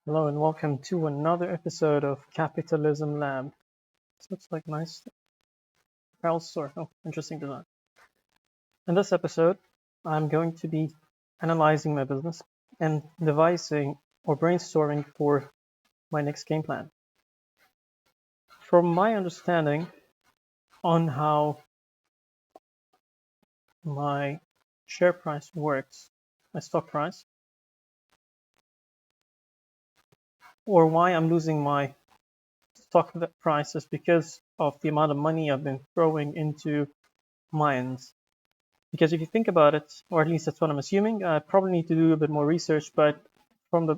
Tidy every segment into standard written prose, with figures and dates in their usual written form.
Hello and welcome to another episode of Capitalism Lab. This looks like a nice apparel store. Oh, interesting design. In this episode, I'm going to be analyzing my business and devising or brainstorming for my next game plan. From my understanding on how my share price works, my stock price, or why I'm losing my stock price is because of the amount of money I've been throwing into mines. Because if you think about it, or at least that's what I'm assuming, I probably need to do a bit more research, but from the,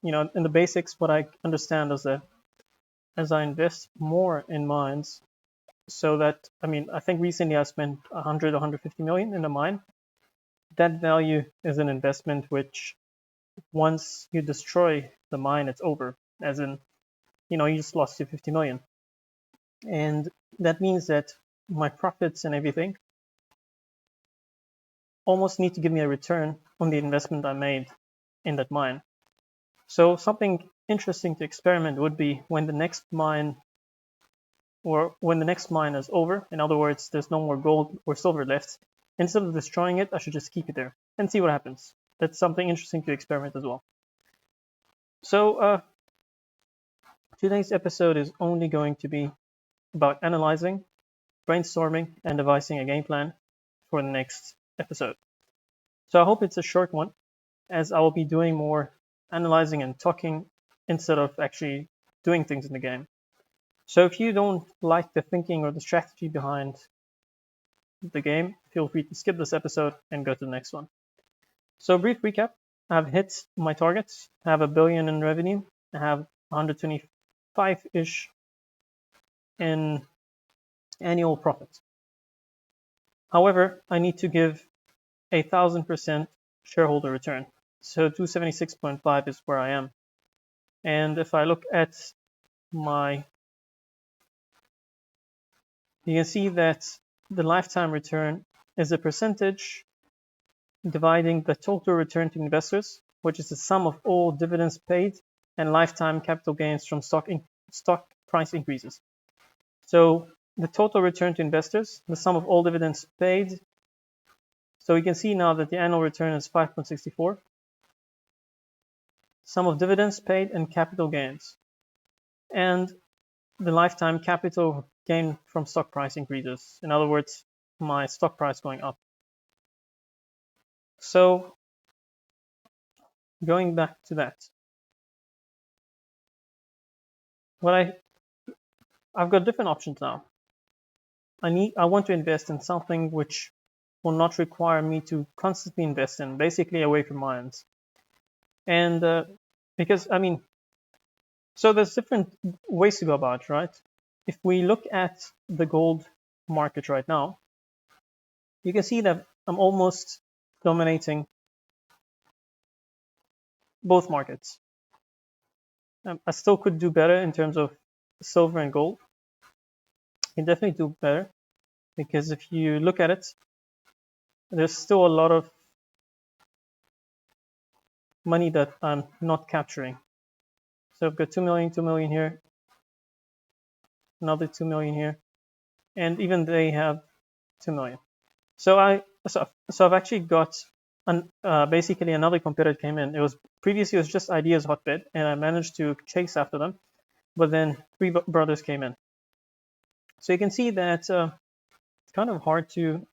in the basics, what I understand is that as I invest more in mines, so that, I think recently I spent 100, 150 million in a mine. That value is an investment which once you destroy the mine, it's over. As in, you just lost your 50 million. And that means that my profits and everything almost need to give me a return on the investment I made in that mine. So something interesting to experiment would be when the next mine is over, in other words, there's no more gold or silver left, instead of destroying it, I should just keep it there and see what happens. That's something interesting to experiment as well. So today's episode is only going to be about analyzing, brainstorming, and devising a game plan for the next episode. So I hope it's a short one, as I will be doing more analyzing and talking instead of actually doing things in the game. So if you don't like the thinking or the strategy behind the game, feel free to skip this episode and go to the next one. So brief recap, I've hit my targets, I have $1 billion in revenue, I have 125-ish in annual profit. However, I need to give 1,000% shareholder return. So 276.5 is where I am. And if I look at you can see that the lifetime return is a percentage dividing the total return to investors, which is the sum of all dividends paid and lifetime capital gains from stock price increases. So the total return to investors, the sum of all dividends paid. So you can see now that the annual return is 5.64. Sum of dividends paid and capital gains. And the lifetime capital gain from stock price increases. In other words, my stock price going up. So going back to that, I've got different options now. I want to invest in something which will not require me to constantly invest in, basically away from mines. And because so there's different ways to go about it, right? If we look at the gold market right now, you can see that I'm almost dominating both markets. I still could do better in terms of silver and gold. I can definitely do better because if you look at it, there's still a lot of money that I'm not capturing. So I've got 2 million here, another 2 million here, and even they have 2 million. So I've actually got basically another competitor came in. Previously it was just Ideas Hotbed, and I managed to chase after them, but then three brothers came in. So you can see that it's kind of hard to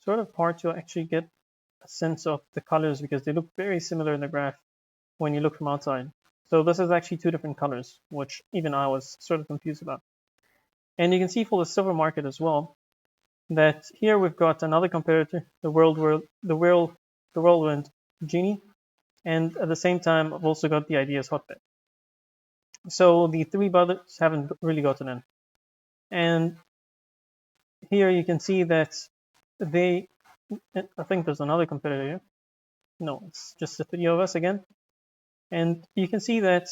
actually get a sense of the colors because they look very similar in the graph when you look from outside. So this is actually two different colors, which even I was sort of confused about. And you can see for the silver market as well, that here we've got another competitor, the Whirlwind Genie, and at the same time I've also got the Ideas Hotbed. So the three brothers haven't really gotten in. And here you can see that I think there's another competitor here. No, it's just the three of us again. And you can see that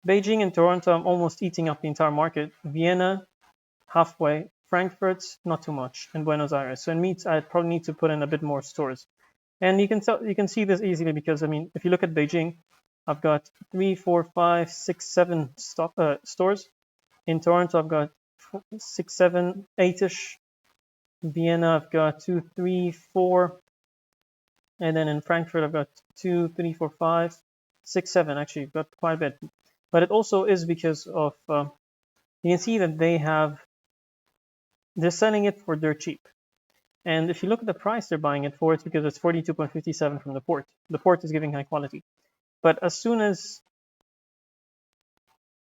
Beijing and Toronto are almost eating up the entire market. Vienna, halfway. Frankfurt, not too much, and Buenos Aires. So in meat, I probably need to put in a bit more stores. And you can see this easily because, I mean, if you look at Beijing, I've got 3, 4, 5, 6, 7 stores. In Toronto, I've got 6, 7, 8-ish. Vienna, I've got 2, 3, 4. And then in Frankfurt, I've got 2, 3, 4, 5, 6, 7. Actually, I've got quite a bit. But it also is because of, you can see that they're selling it for dirt cheap. And if you look at the price they're buying it for, it's because it's 42.57 from the port. The port is giving high quality. But as soon as,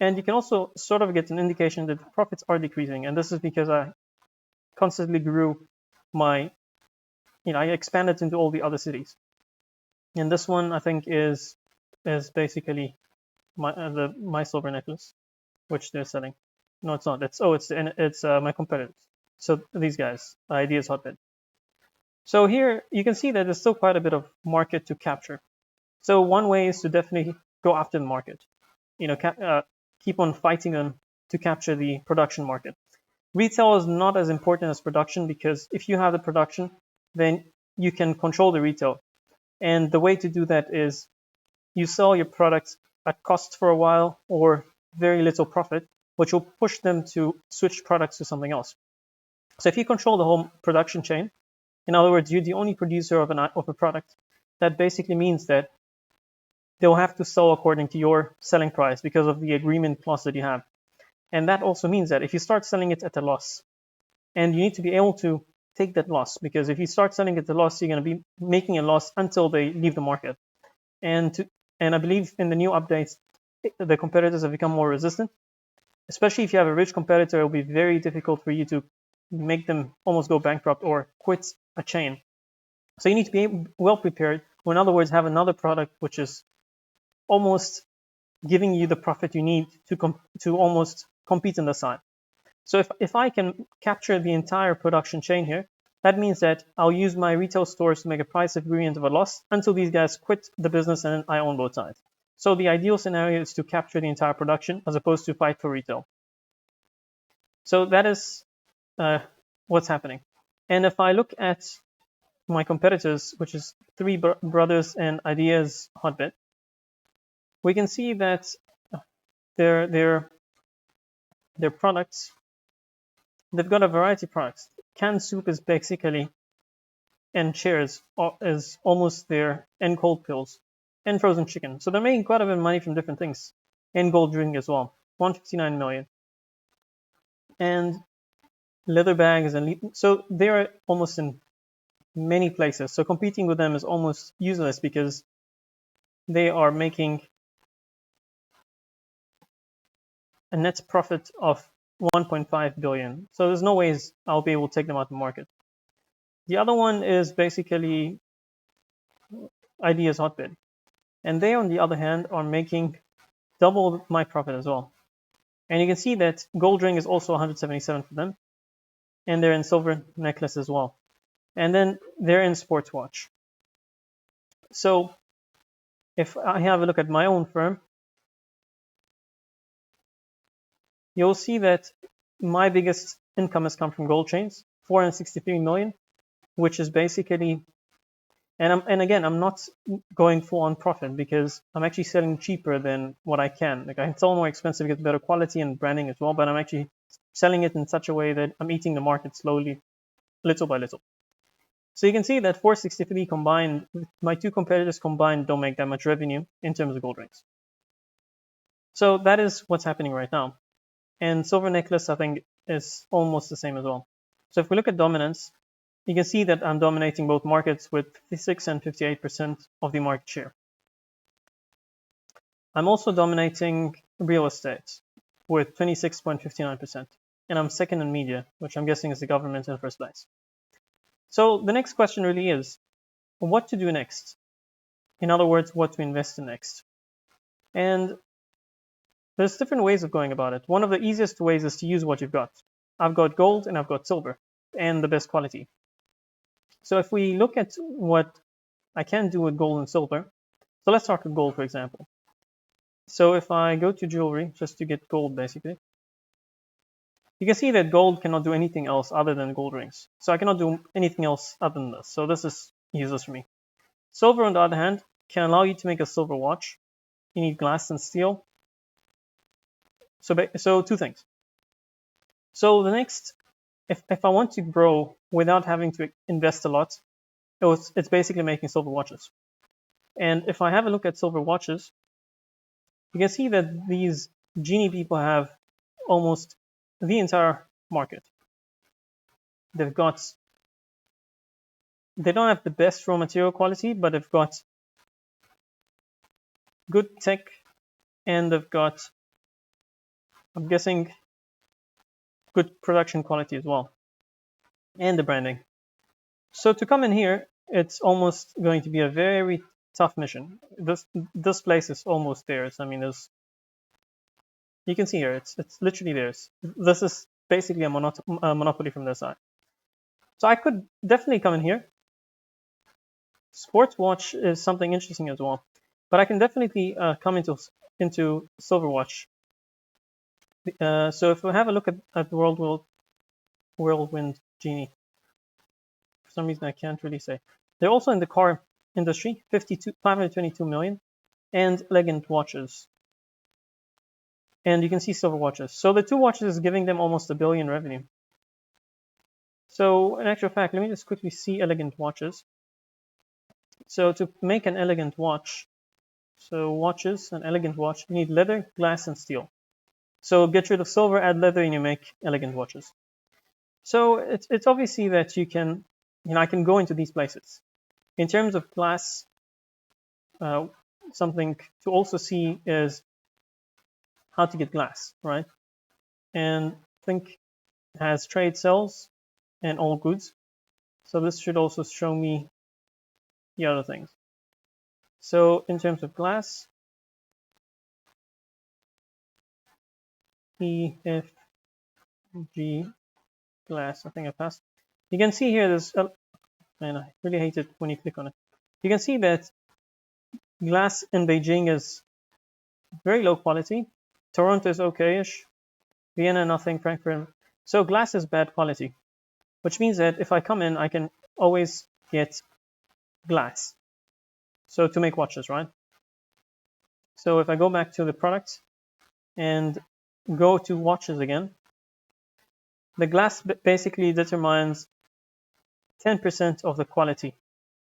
and you can also sort of get an indication that the profits are decreasing. And this is because I constantly grew my, I expanded into all the other cities. And this one, I think, is basically my silver necklace, which they're selling. No, it's not. It's my competitors. So these guys, Ideas Hotbed. So here you can see that there's still quite a bit of market to capture. So one way is to definitely go after the market. Keep on fighting them to capture the production market. Retail is not as important as production because if you have the production, then you can control the retail. And the way to do that is you sell your products at cost for a while or very little profit, which will push them to switch products to something else. So if you control the whole production chain, in other words, you're the only producer of a product, that basically means that they'll have to sell according to your selling price because of the agreement clause that you have. And that also means that if you start selling it at a loss, and you need to be able to take that loss, because if you start selling it at a loss, you're going to be making a loss until they leave the market. And I believe in the new updates, the competitors have become more resistant. Especially if you have a rich competitor, it will be very difficult for you to make them almost go bankrupt or quit a chain. So you need to be well prepared, or in other words, have another product which is almost giving you the profit you need to almost compete on the side. So if I can capture the entire production chain here, that means that I'll use my retail stores to make a price agreement of a loss until these guys quit the business and I own both sides. So the ideal scenario is to capture the entire production as opposed to fight for retail. So that is what's happening. And if I look at my competitors, which is Three Brothers and Ideas Hotbed, we can see that their products, they've got a variety of products. Canned soup is basically, and chairs is almost their, and cold pills, and frozen chicken. So they're making quite a bit of money from different things, and gold drink as well, 159 million. And leather bags, and so they're almost in many places. So competing with them is almost useless because they are making a net profit of 1.5 billion. So there's no ways I'll be able to take them out of the market. The other one is basically Ideas Hotbed. And they, on the other hand, are making double my profit as well. And you can see that gold ring is also 177 for them. And they're in silver necklace as well. And then they're in sports watch. So if I have a look at my own firm, you'll see that my biggest income has come from gold chains, 463 million, which is basically, and again, I'm not going full on profit because I'm actually selling cheaper than what I can. Like I can sell more expensive, get better quality and branding as well, but I'm actually selling it in such a way that I'm eating the market slowly, little by little. So you can see that 463 combined, my two competitors combined don't make that much revenue in terms of gold rings. So that is what's happening right now. And silver necklace, I think, is almost the same as well. So if we look at dominance, you can see that I'm dominating both markets with 56 and 58% of the market share. I'm also dominating real estate with 26.59%. And I'm second in media, which I'm guessing is the government in first place. So the next question really is, what to do next? In other words, what to invest in next? And there's different ways of going about it. One of the easiest ways is to use what you've got. I've got gold and I've got silver and the best quality. So if we look at what I can do with gold and silver, so let's talk with gold, for example. So if I go to jewelry, just to get gold basically, You can see that gold cannot do anything else other than gold rings. So I cannot do anything else other than this. So this is useless for me. Silver, on the other hand, can allow you to make a silver watch. You need glass and steel. So two things. So the next, if I want to grow without having to invest a lot, it's basically making silver watches. And if I have a look at silver watches, you can see that these genie people have almost the entire market. They don't have the best raw material quality, but they've got good tech, and they've got, I'm guessing, good production quality as well, and the branding. So to come in here, it's almost going to be a very tough mission. This place is almost theirs. I mean, you can see here, it's literally theirs. This is basically a monopoly from their side. So I could definitely come in here. Sports watch is something interesting as well, but I can definitely come into silver watch. So if we have a look at Whirlwind Genie, for some reason I can't really say. They're also in the car industry, 522 million, and Legend watches. And you can see silver watches. So the two watches is giving them almost $1 billion revenue. So in actual fact, let me just quickly see elegant watches. So to make an elegant watch, so watches, an elegant watch, you need leather, glass, and steel. So get rid of silver, add leather, and you make elegant watches. So it's obviously that you can, I can go into these places. In terms of glass, something to also see is how to get glass, right? And think has trade cells and all goods. So this should also show me the other things. So in terms of glass, EFG glass, I think I passed. You can see here there's, and I really hate it when you click on it. You can see that glass in Beijing is very low quality. Toronto is okay-ish. Vienna, nothing. Frankfurt. So glass is bad quality, which means that if I come in, I can always get glass. So to make watches, right? So if I go back to the products and go to watches again, the glass basically determines 10% of the quality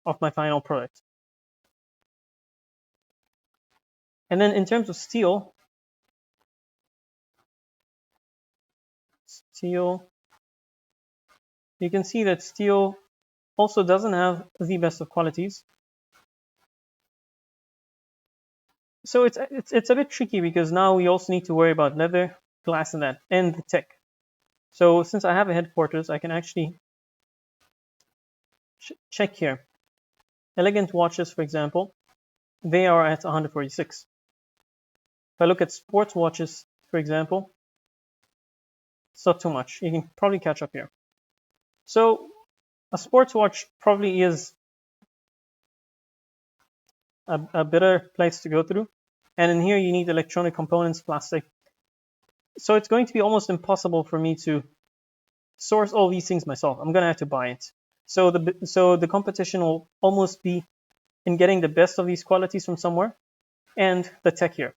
of my final product. And then in terms of steel, you can see that steel also doesn't have the best of qualities. So it's a bit tricky because now we also need to worry about leather, glass, and that, and the tech. So since I have a headquarters, I can actually check here. Elegant watches, for example, they are at 146. If I look at sports watches, for example, it's not too much. You can probably catch up here. So a sports watch probably is a better place to go through. And in here, you need electronic components, plastic. So it's going to be almost impossible for me to source all these things myself. I'm going to have to buy it. So the competition will almost be in getting the best of these qualities from somewhere, and the tech here.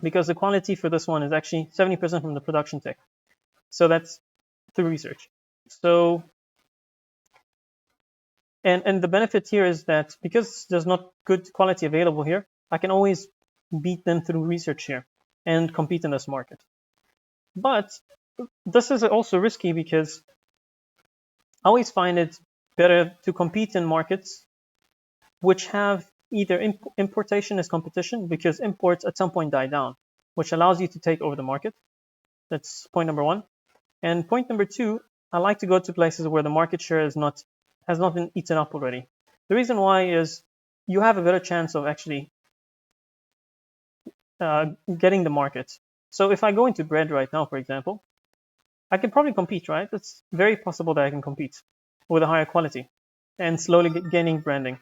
Because the quality for this one is actually 70% from the production tech. So that's through research. So, and the benefit here is that because there's not good quality available here, I can always beat them through research here and compete in this market. But this is also risky because I always find it better to compete in markets which have either importation as competition, because imports at some point die down, which allows you to take over the market. That's point number one. And point number two, I like to go to places where the market share has not been eaten up already. The reason why is you have a better chance of actually getting the market. So if I go into bread right now, for example, I can probably compete, right? It's very possible that I can compete with a higher quality and slowly gaining branding.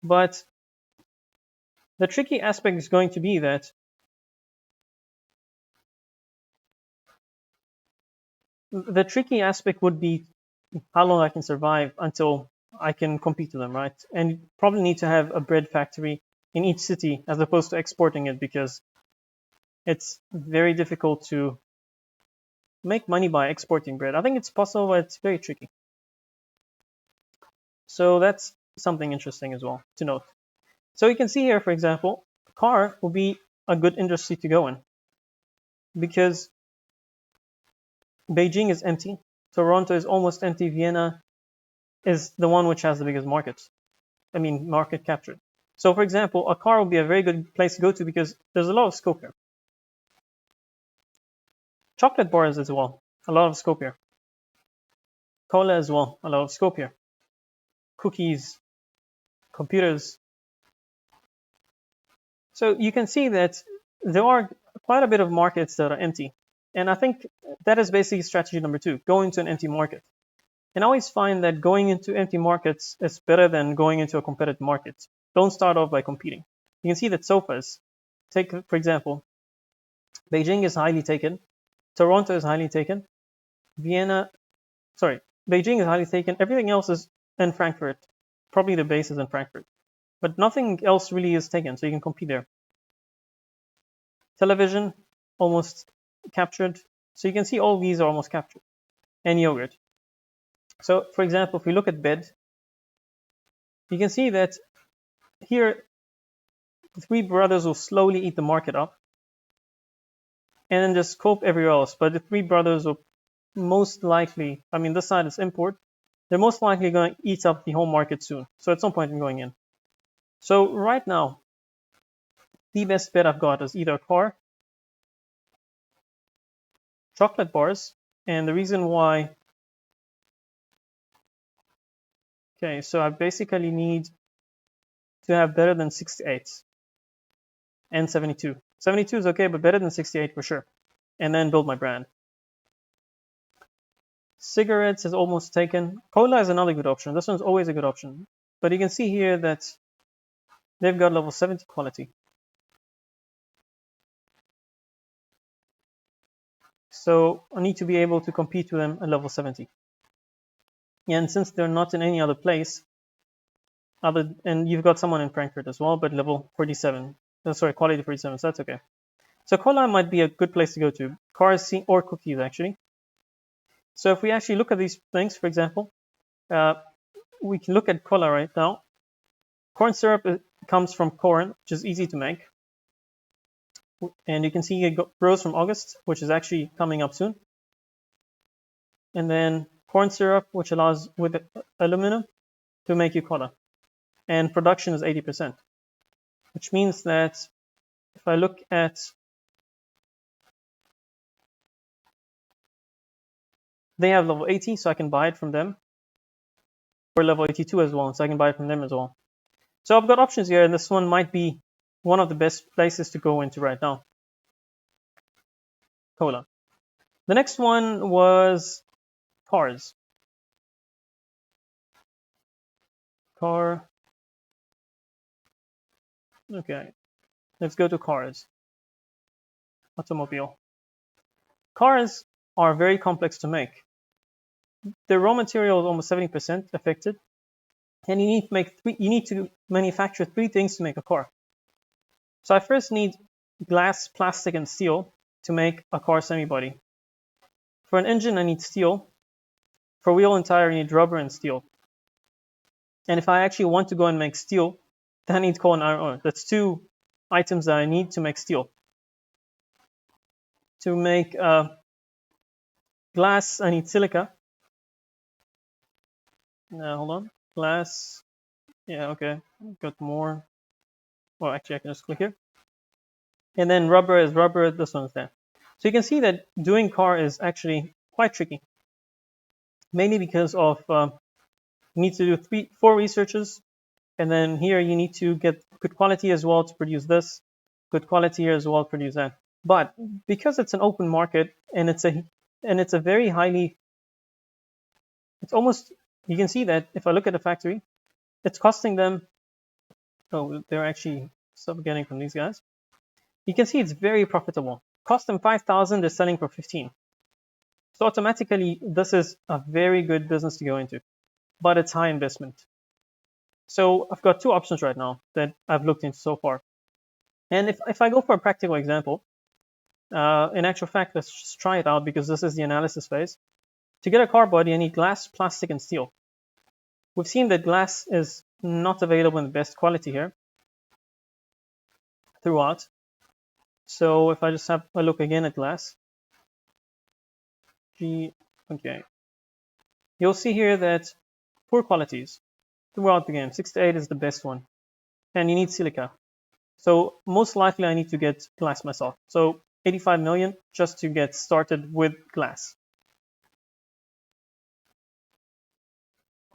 But the tricky aspect is going to be that the tricky aspect would be how long I can survive until I can compete with them, right? And you probably need to have a bread factory in each city as opposed to exporting it, because it's very difficult to make money by exporting bread. I think it's possible, but it's very tricky. So that's something interesting as well to note. So you can see here, for example, car will be a good industry to go in because Beijing is empty, Toronto is almost empty, Vienna is the one which has the biggest market capture. So for example, a car will be a very good place to go to because there's a lot of scope here. Chocolate bars as well, a lot of scope here. Cola as well, a lot of scope here. Cookies, computers. So you can see that there are quite a bit of markets that are empty. And I think that is basically strategy number 2, go into an empty market. And I always find that going into empty markets is better than going into a competitive market. Don't start off by competing. You can see that sofas, take for example, Beijing is highly taken, Toronto is highly taken, Beijing is highly taken, everything else is in Frankfurt. Probably the base is in Frankfurt. But nothing else really is taken, so you can compete there. Television, almost captured. So you can see all these are almost captured. And yogurt. So for example, if we look at bed, you can see that here the 3 brothers will slowly eat the market up and then just cope everywhere else. But the 3 brothers will most likely, this side is import, they're most likely going to eat up the whole market soon. So at some point I'm going in. So right now, the best bet I've got is either a car, chocolate bars, and the reason why, okay, so I basically need to have better than 68 and 72. 72 is okay, but better than 68 for sure. And then build my brand. Cigarettes is almost taken. Cola is another good option. This one's always a good option. But you can see here that they've got level 70 quality. So I need to be able to compete with them at level 70. And since they're not in any other place, and you've got someone in Frankfurt as well, but level 47. Quality 47, so that's okay. So cola might be a good place to go to. Cars or cookies, actually. So if we actually look at these things, for example, we can look at cola right now. Corn syrup comes from corn, which is easy to make. And you can see it grows from August, which is actually coming up soon. And then corn syrup, which allows with aluminum to make you cola. And production is 80%, which means that if I look at they have level 80, so I can buy it from them, or level 82 as well, so I can buy it from them as well. So I've got options here, and this one might be one of the best places to go into right now. Cola. The next one was cars. Car. Okay, let's go to cars. Automobile. Cars are very complex to make. The raw material is almost 70% affected, and you need to manufacture 3 things to make a car. So I first need glass, plastic, and steel to make a car semi-body. For an engine, I need steel. For wheel and tire, I need rubber and steel. And if I actually want to go and make steel, then I need coal and iron ore. That's 2 items that I need to make steel. To make glass, I need silica. Hold on. Glass. Yeah, okay. Got more. Well, actually, I can just click here. And then rubber is rubber. This one's there. So you can see that doing car is actually quite tricky. Mainly because of you need to do 4 researches. And then here you need to get good quality as well to produce this. Good quality here as well to produce that. But because it's an open market and it's a very highly, it's almost, you can see that if I look at the factory, it's costing them, they're actually getting from these guys. You can see it's very profitable. Cost them 5,000, they're selling for 15. So automatically, this is a very good business to go into, but it's high investment. So I've got two options right now that I've looked into so far. And if I go for a practical example, in actual fact, let's just try it out because this is the analysis phase. To get a car body, I need glass, plastic, and steel. We've seen that glass is not available in the best quality here throughout. So if I just have a look again at glass, okay, you'll see here that poor qualities throughout the game. 6 to 8 is the best one, and you need silica. So most likely I need to get glass myself. So 85 million just to get started with glass.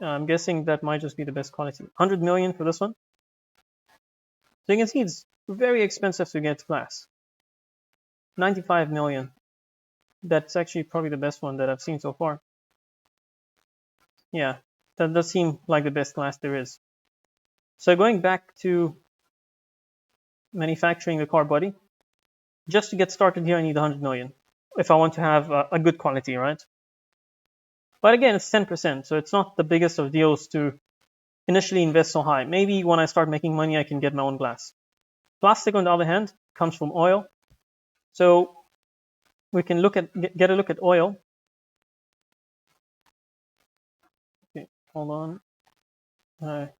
I'm guessing that might just be the best quality. 100 million for this one. So you can see it's very expensive to get glass. 95 million. That's actually probably the best one that I've seen so far. Yeah, that does seem like the best glass there is. So going back to manufacturing the car body, just to get started here I need 100 million if I want to have a good quality, right? But again, it's 10%, so it's not the biggest of deals to initially invest so high. Maybe when I start making money, I can get my own glass. Plastic, on the other hand, comes from oil. So we can get a look at oil. Okay, hold on.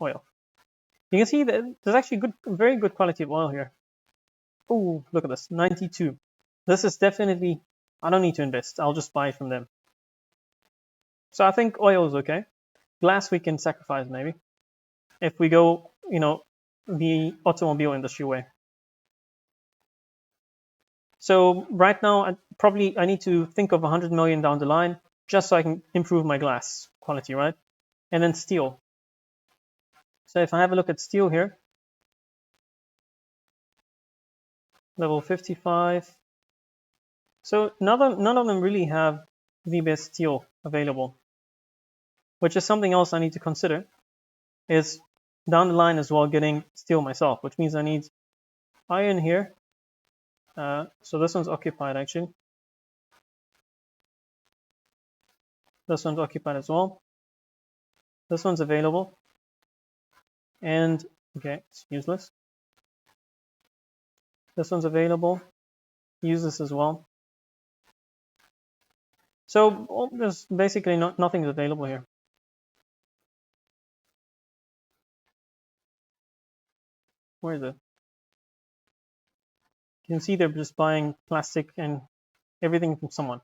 Oil. You can see that there's actually very good quality of oil here. Oh, look at this, 92. This is definitely, I don't need to invest. I'll just buy from them. So I think oil is okay. Glass we can sacrifice maybe if we go, the automobile industry way. So right now, I need to think of 100 million down the line just so I can improve my glass quality, right? And then steel. So if I have a look at steel here, level 55. So none of them really have the best steel available, which is something else I need to consider, is down the line as well getting steel myself, which means I need iron here. So this one's occupied actually. This one's occupied as well. This one's available. And, okay, it's useless. This one's available. Use this as well. So there's basically nothing's available here. Where is it? You can see they're just buying plastic and everything from someone.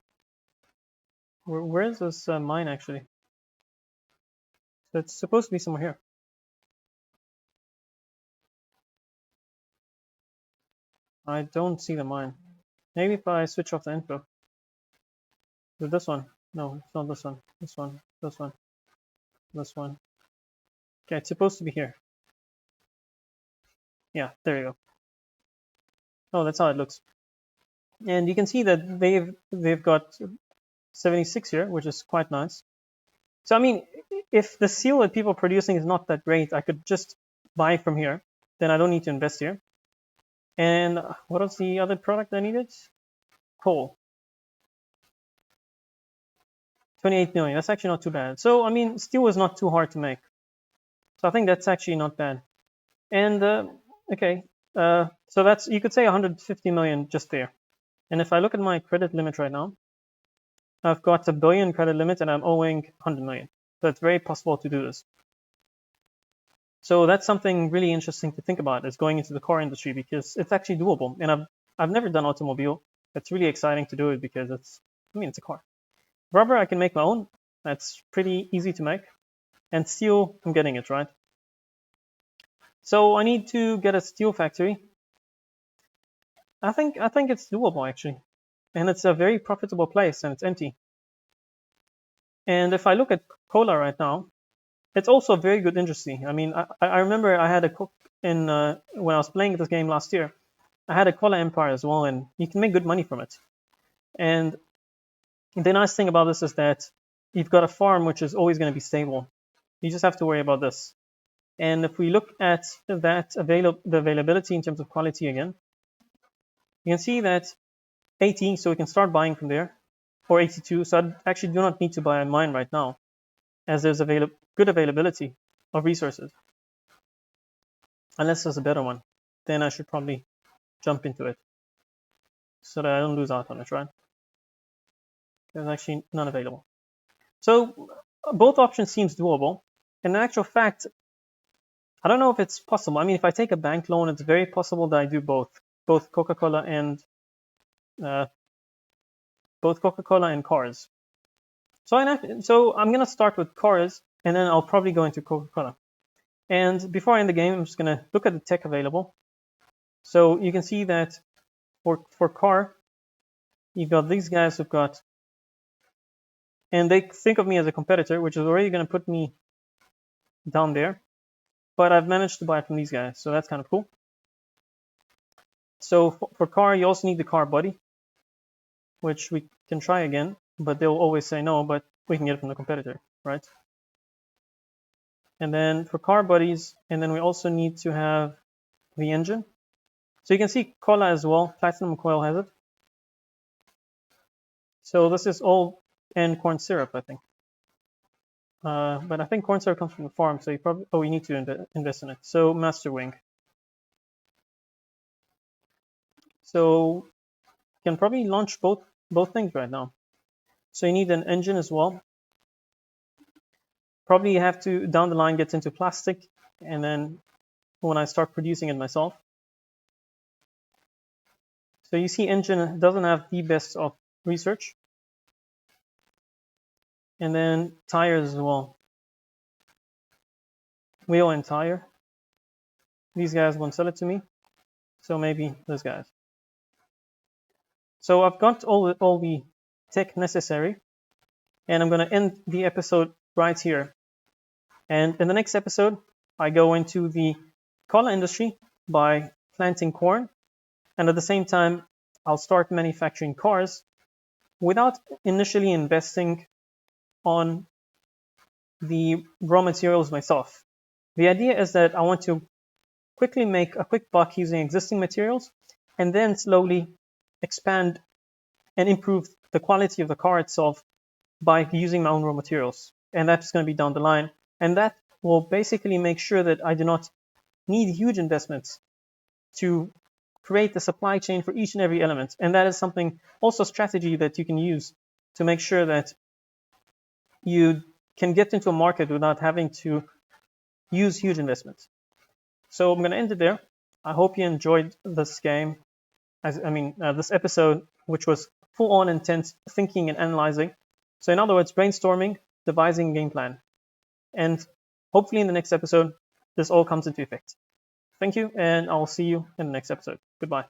Where is this mine actually? So it's supposed to be somewhere here. I don't see the mine. Maybe if I switch off the info. Is it this one? No, it's not this one. This one, this one, this one. Okay, it's supposed to be here. Yeah, there you go. Oh, that's how it looks. And you can see that they've got 76 here, which is quite nice. So I mean, if the seal that people are producing is not that great, I could just buy from here. Then I don't need to invest here. And what was the other product I needed? Coal. 28 million. That's actually not too bad. So I mean, steel is not too hard to make. So I think that's actually not bad. And okay, so that's, you could say 150 million just there. And if I look at my credit limit right now, I've got $1 billion credit limit and I'm owing 100 million. So it's very possible to do this. So that's something really interesting to think about, is going into the car industry, because it's actually doable. And I've never done automobile. It's really exciting to do it because it's a car. Rubber I can make my own. That's pretty easy to make. And steel, I'm getting it, right? So I need to get a steel factory. I think it's doable actually. And it's a very profitable place and it's empty. And if I look at cola right now, it's also a very good industry. I mean, I remember I had a cook when I was playing this game last year. I had a cola empire as well, and you can make good money from it. And the nice thing about this is that you've got a farm which is always going to be stable. You just have to worry about this. And if we look at that the availability in terms of quality again, you can see that 80, so we can start buying from there. or 82, so I actually do not need to buy a mine right now, as there's good availability of resources. Unless there's a better one, then I should probably jump into it so that I don't lose out on it, right? There's actually none available. So both options seems doable. In actual fact, I don't know if it's possible. I mean, if I take a bank loan, it's very possible that I do both Coca-Cola and cars. So I'm gonna start with cars, and then I'll probably go into Coca-Cola. And before I end the game, I'm just gonna look at the tech available. So you can see that for car, you've got these guys who've got, and they think of me as a competitor, which is already gonna put me down there. But I've managed to buy it from these guys, so that's kind of cool. So for car, you also need the car body, which we can try again, but they'll always say no, but we can get it from the competitor, right? And then for car bodies, and then we also need to have the engine. So you can see cola as well, platinum coil has it. So this is all and corn syrup, I think. But I think corn syrup comes from the farm, so you need to invest in it. So master wing. So you can probably launch both things right now. So you need an engine as well. Probably you have to, down the line, get into plastic, and then when I start producing it myself. So you see engine doesn't have the best of research. And then tires as well. Wheel and tire. These guys won't sell it to me, so maybe those guys. So I've got all the tech necessary, and I'm going to end the episode right here. And in the next episode, I go into the cola industry by planting corn, and at the same time, I'll start manufacturing cars without initially investing on the raw materials myself. The idea is that I want to quickly make a quick buck using existing materials, and then slowly expand and improve the quality of the car itself by using my own raw materials. And that's going to be down the line. And that will basically make sure that I do not need huge investments to create the supply chain for each and every element. And that is something, also strategy that you can use to make sure that you can get into a market without having to use huge investments. So I'm going to end it there. I hope you enjoyed this game. This episode, which was full-on intense thinking and analyzing. So in other words, brainstorming, devising a game plan. And hopefully in the next episode, this all comes into effect. Thank you, and I'll see you in the next episode. Goodbye.